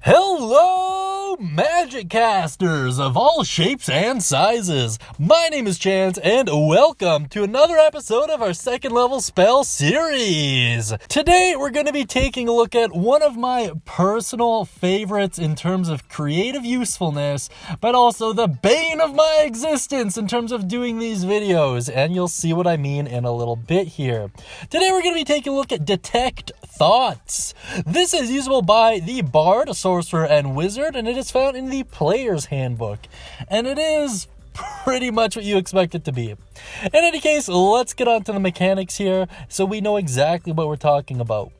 Hello, magic casters of all shapes and sizes. My name is Chance, and welcome to another episode of our second level spell series. Today, we're going to be taking a look at one of my personal favorites in terms of creative usefulness, but also the bane of my existence in terms of doing these videos, and you'll see what I mean in a little bit here. Today, we're going to be taking a look at Detect Thoughts. This is usable by the Bard, Sorcerer, and Wizard, and it is found in the Player's Handbook. And it is pretty much what you expect it to be. In any case, let's get on to the mechanics here so we know exactly what we're talking about.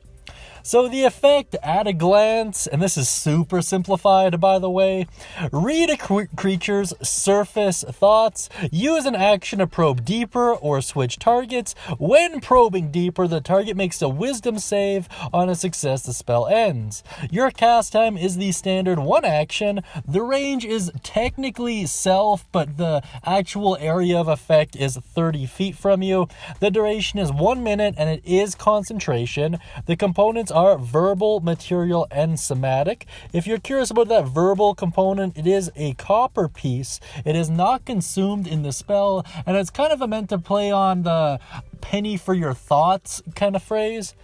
So the effect at a glance, and this is super simplified by the way, read a creature's surface thoughts, use an action to probe deeper or switch targets. When probing deeper, the target makes a wisdom save. On a success, the spell ends. Your cast time is the standard one action. The range is technically self, but the actual area of effect is 30 feet from you. The duration is 1 minute and it is concentration. The components are verbal, material, and somatic. If you're curious about that verbal component, it is a copper piece. It is not consumed in the spell, and it's kind of meant to play on the penny for your thoughts kind of phrase.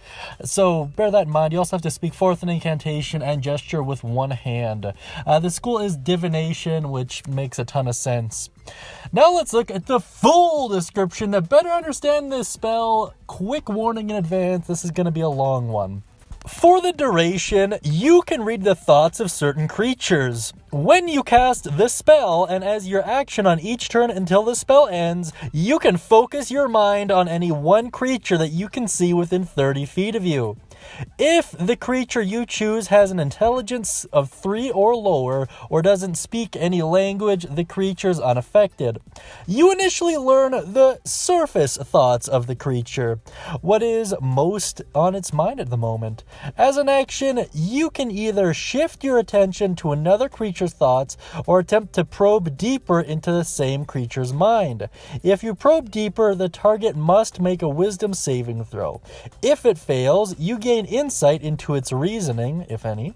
So bear that in mind. You also have to speak forth an incantation and gesture with one hand. The school is Divination, which makes a ton of sense. Now let's look at the full description to better understand this spell. Quick warning in advance, this is going to be a long one. For the duration, you can read the thoughts of certain creatures. When you cast the spell, and as your action on each turn until the spell ends, you can focus your mind on any one creature that you can see within 30 feet of you. If the creature you choose has an intelligence of 3 or lower, or doesn't speak any language, the creature is unaffected. You initially learn the surface thoughts of the creature, what is most on its mind at the moment. As an action, you can either shift your attention to another creature's thoughts, or attempt to probe deeper into the same creature's mind. If you probe deeper, the target must make a wisdom saving throw. If it fails, you gain insight into its reasoning, if any,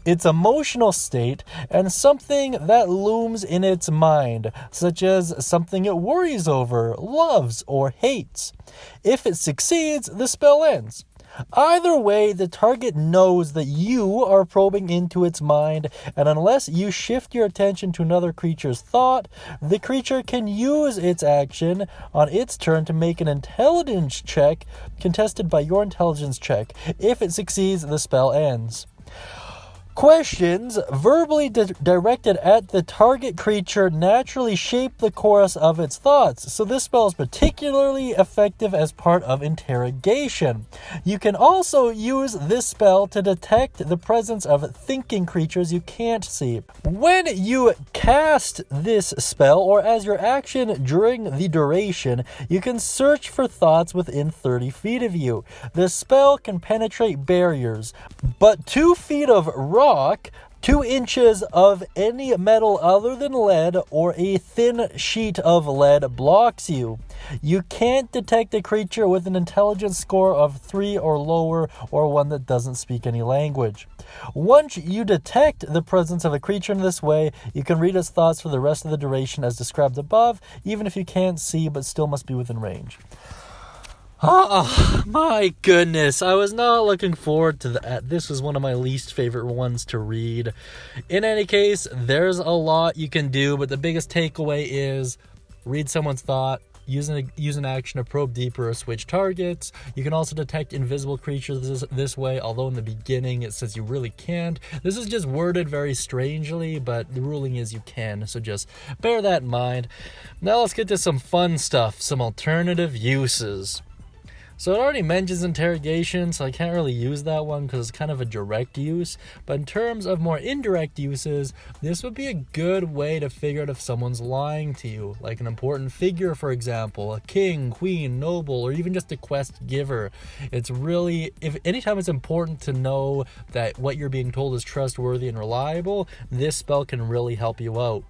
its emotional state, and something that looms in its mind, such as something it worries over, loves, or hates. If it succeeds, the spell ends. Either way, the target knows that you are probing into its mind, and unless you shift your attention to another creature's thought, the creature can use its action on its turn to make an intelligence check contested by your intelligence check. If it succeeds, the spell ends. Questions verbally directed at the target creature naturally shape the chorus of its thoughts, so this spell is particularly effective as part of interrogation. You can also use this spell to detect the presence of thinking creatures you can't see. When you cast this spell, or as your action during the duration, you can search for thoughts within 30 feet of you. The spell can penetrate barriers, but 2 feet of rock, 2 inches of any metal other than lead, or a thin sheet of lead blocks you. You can't detect a creature with an intelligence score of 3 or lower, or one that doesn't speak any language. Once you detect the presence of a creature in this way, you can read its thoughts for the rest of the duration as described above, even if you can't see but still must be within range. Oh, my goodness. I was not looking forward to that. This was one of my least favorite ones to read. In any case, there's a lot you can do, but the biggest takeaway is read someone's thought, use an action to probe deeper or switch targets. You can also detect invisible creatures this way, although in the beginning it says you really can't. This is just worded very strangely, but the ruling is you can, so just bear that in mind. Now let's get to some fun stuff, some alternative uses. So it already mentions interrogation, so I can't really use that one because it's kind of a direct use. But in terms of more indirect uses, this would be a good way to figure out if someone's lying to you. Like an important figure, for example, a king, queen, noble, or even just a quest giver. It's really, if anytime it's important to know that what you're being told is trustworthy and reliable, this spell can really help you out.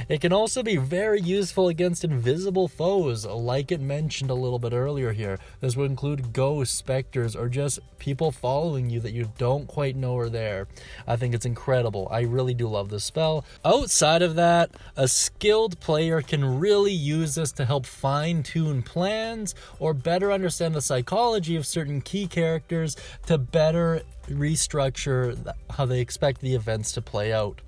It can also be very useful against invisible foes, like it mentioned a little bit earlier here. This would include ghosts, specters, or just people following you that you don't quite know are there. I think it's incredible. I really do love this spell. Outside of that, a skilled player can really use this to help fine-tune plans or better understand the psychology of certain key characters to better restructure how they expect the events to play out.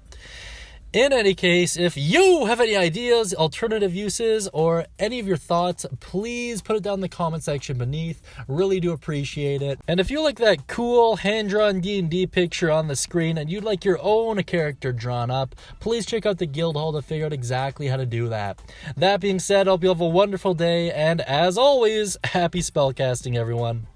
In any case, if you have any ideas, alternative uses, or any of your thoughts, please put it down in the comment section beneath. Really do appreciate it. And if you like that cool hand-drawn D&D picture on the screen and you'd like your own character drawn up, please check out the guild hall to figure out exactly how to do that. That being said, I hope you have a wonderful day, and as always, happy spellcasting, everyone.